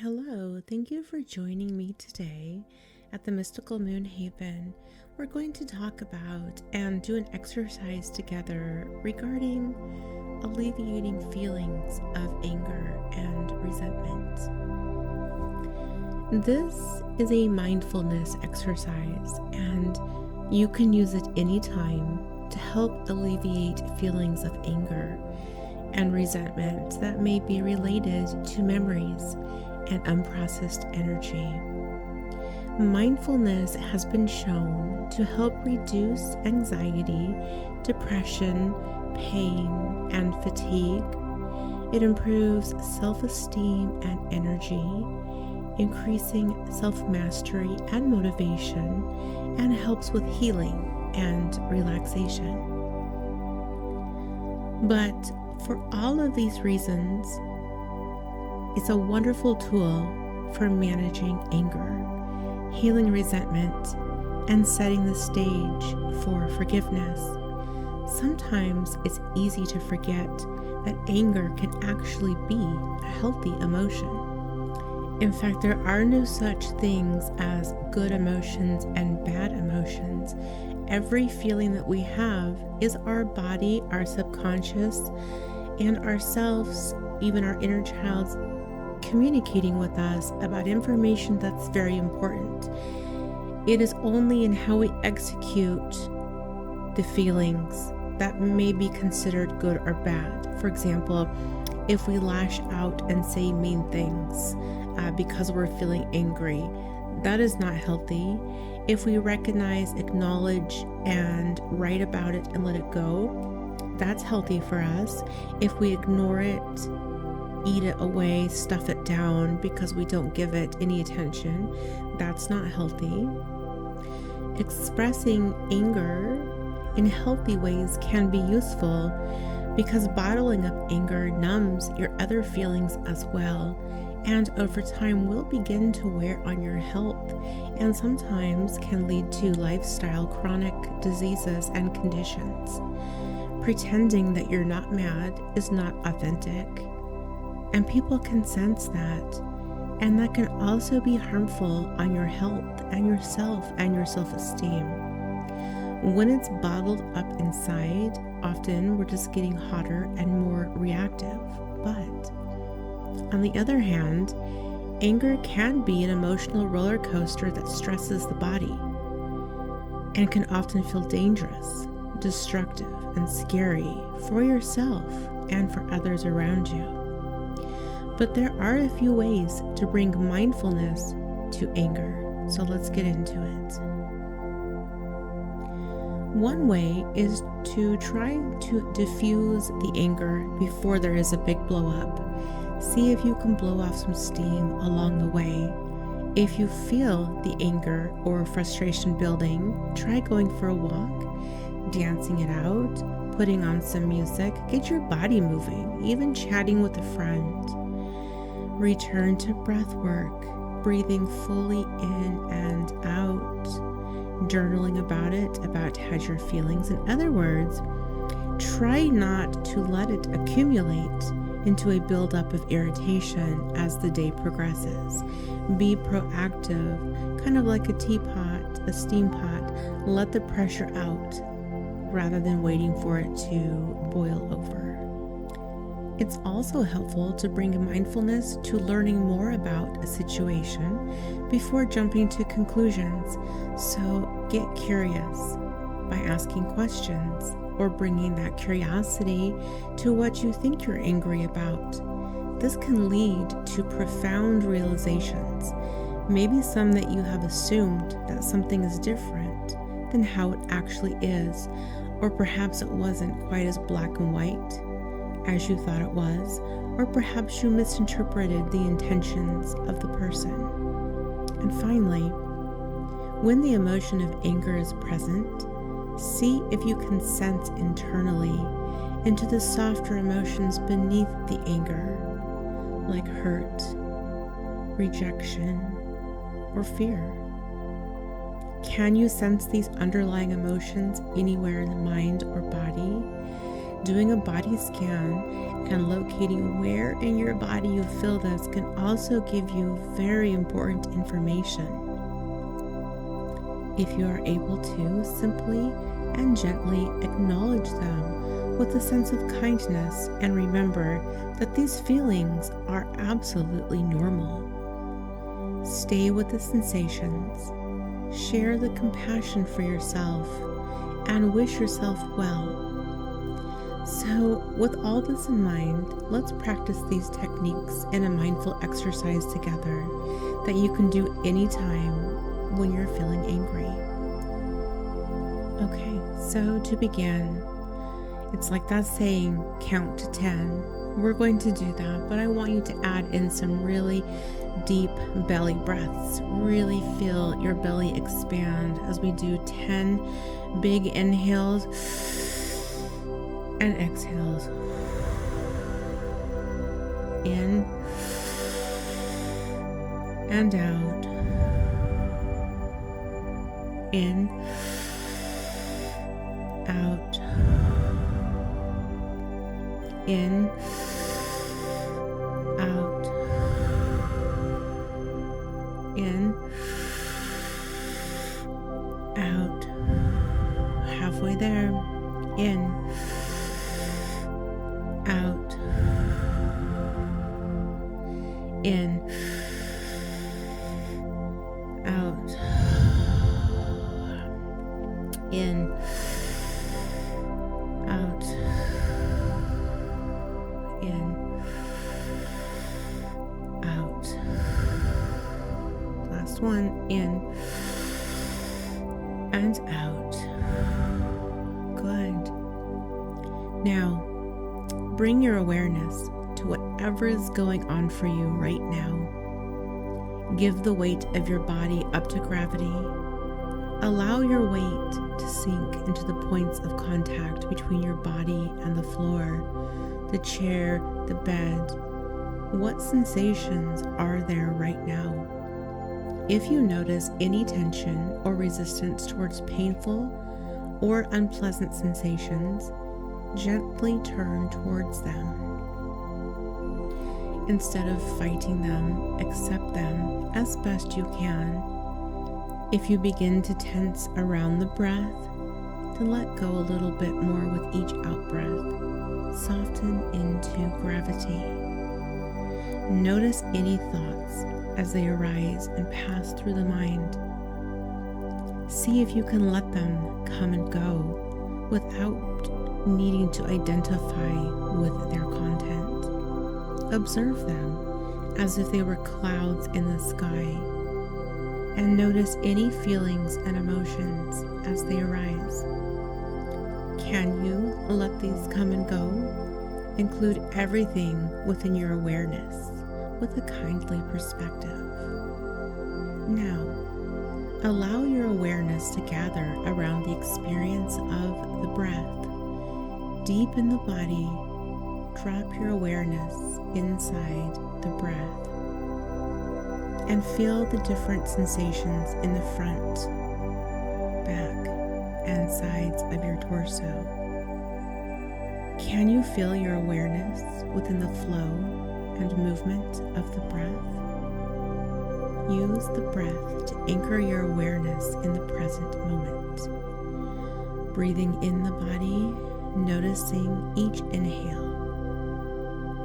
Hello, thank you for joining me today at the Mystical Moon Haven. We're going to talk about and do an exercise together regarding alleviating feelings of anger and resentment. This is a mindfulness exercise, and you can use it anytime to help alleviate feelings of anger and resentment that may be related to memories and unprocessed energy. Mindfulness has been shown to help reduce anxiety, depression, pain, and fatigue. It improves self-esteem and energy, increasing self-mastery and motivation, and helps with healing and relaxation. But for all of these reasons, it's a wonderful tool for managing anger, healing resentment, and setting the stage for forgiveness. Sometimes it's easy to forget that anger can actually be a healthy emotion. In fact, there are no such things as good emotions and bad emotions. Every feeling that we have is our body, our subconscious, and ourselves, even our inner child, communicating with us about information that's very important. It is only in how we execute the feelings that may be considered good or bad. For example, if we lash out and say mean things because we're feeling angry, that is not healthy. If we recognize, acknowledge, and write about it and let it go, that's healthy for us. If we ignore it, eat it away, stuff it down because we don't give it any attention, that's not healthy. Expressing anger in healthy ways can be useful because bottling up anger numbs your other feelings as well, and over time will begin to wear on your health and sometimes can lead to lifestyle chronic diseases and conditions. Pretending that you're not mad is not authentic, and people can sense that, and that can also be harmful on your health and yourself and your self-esteem. When it's bottled up inside, often we're just getting hotter and more reactive. But on the other hand, anger can be an emotional roller coaster that stresses the body and can often feel dangerous, destructive, and scary for yourself and for others around you. But there are a few ways to bring mindfulness to anger, so let's get into it. One way is to try to diffuse the anger before there is a big blow up. See if you can blow off some steam along the way. If you feel the anger or frustration building, try going for a walk, dancing it out, putting on some music, get your body moving, even chatting with a friend. Return to breath work, breathing fully in and out, journaling about how you're feeling. In other words, try not to let it accumulate into a buildup of irritation as the day progresses. Be proactive, kind of like a teapot, a steam pot. Let the pressure out rather than waiting for it to boil over. It's also helpful to bring mindfulness to learning more about a situation before jumping to conclusions. So get curious by asking questions or bringing that curiosity to what you think you're angry about. This can lead to profound realizations, maybe some that you have assumed that something is different than how it actually is, or perhaps it wasn't quite as black and white as you thought it was, or perhaps you misinterpreted the intentions of the person. And finally, when the emotion of anger is present, see if you can sense internally into the softer emotions beneath the anger, like hurt, rejection, or fear. Can you sense these underlying emotions anywhere in the mind or body? Doing a body scan and locating where in your body you feel this can also give you very important information. If you are able to, simply and gently acknowledge them with a sense of kindness and remember that these feelings are absolutely normal. Stay with the sensations, share the compassion for yourself, and wish yourself well. So, with all this in mind, let's practice these techniques in a mindful exercise together that you can do anytime when you're feeling angry. Okay, so to begin, it's like that saying, count to 10. We're going to do that, but I want you to add in some really deep belly breaths. Really feel your belly expand as we do 10 big inhales and exhales. In and out. In, out. In, out. In, out. Halfway there. In, out. In, out. In, out. In, out. Last one. In and out. Good. Now, bring your awareness to whatever is going on for you right now. Give the weight of your body up to gravity. Allow your weight to sink into the points of contact between your body and the floor, the chair, the bed. What sensations are there right now? If you notice any tension or resistance towards painful or unpleasant sensations, gently turn towards them. Instead of fighting them, accept them as best you can. If you begin to tense around the breath, then let go a little bit more with each out-breath. Soften into gravity. Notice any thoughts as they arise and pass through the mind. See if you can let them come and go without needing to identify with their content. Observe them as if they were clouds in the sky, and notice any feelings and emotions as they arise. Can you let these come and go? Include everything within your awareness with a kindly perspective. Now, allow your awareness to gather around the experience of the breath. Deep in the body, drop your awareness inside the breath and feel the different sensations in the front, back, and sides of your torso. Can you feel your awareness within the flow and movement of the breath? Use the breath to anchor your awareness in the present moment. Breathing in the body, noticing each inhale,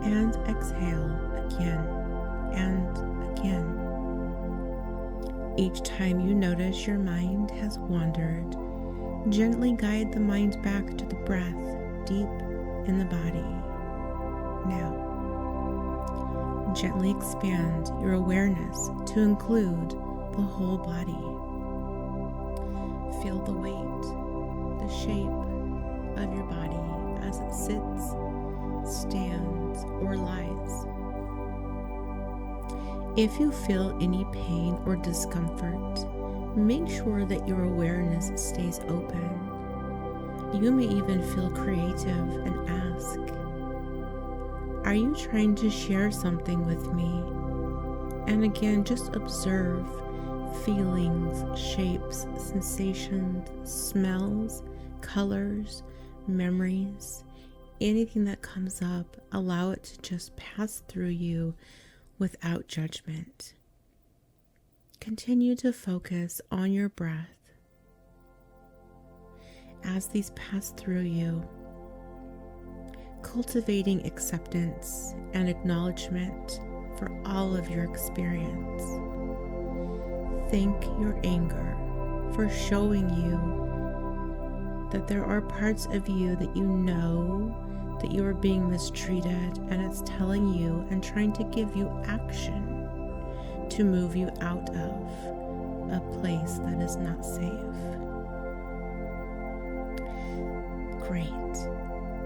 and exhale again and again. Each time you notice your mind has wandered, gently guide the mind back to the breath deep in the body. Now, gently expand your awareness to include the whole body. Feel the weight, the shape of your body as it sits, stands, or lies. If you feel any pain or discomfort, make sure that your awareness stays open. You may even feel creative and ask, are you trying to share something with me? And again, just observe feelings, shapes, sensations, smells, colors, memories, anything that comes up, allow it to just pass through you without judgment. Continue to focus on your breath as these pass through you, cultivating acceptance and acknowledgement for all of your experience. Thank your anger for showing you that there are parts of you that you know that you are being mistreated, and it's telling you and trying to give you action to move you out of a place that is not safe. Great.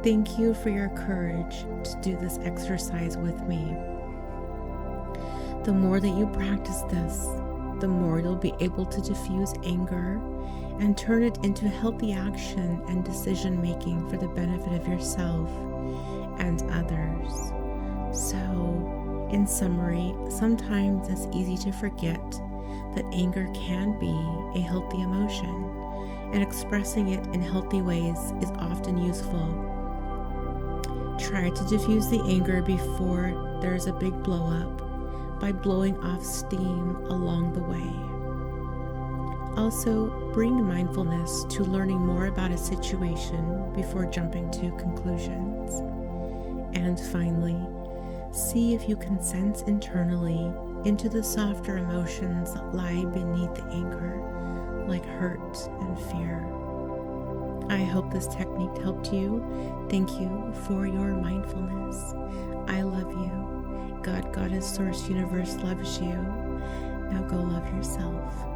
Thank you for your courage to do this exercise with me. The more that you practice this, the more you'll be able to diffuse anger and turn it into healthy action and decision making for the benefit of yourself and others. So, in summary, sometimes it's easy to forget that anger can be a healthy emotion, and expressing it in healthy ways is often useful. Try to diffuse the anger before there's a big blow up by blowing off steam along the way. Also, bring mindfulness to learning more about a situation before jumping to conclusions. And finally, see if you can sense internally into the softer emotions that lie beneath the anger, like hurt and fear. I hope this technique helped you. Thank you for your mindfulness. I love you. God, Goddess, Source, Universe loves you. Now go love yourself.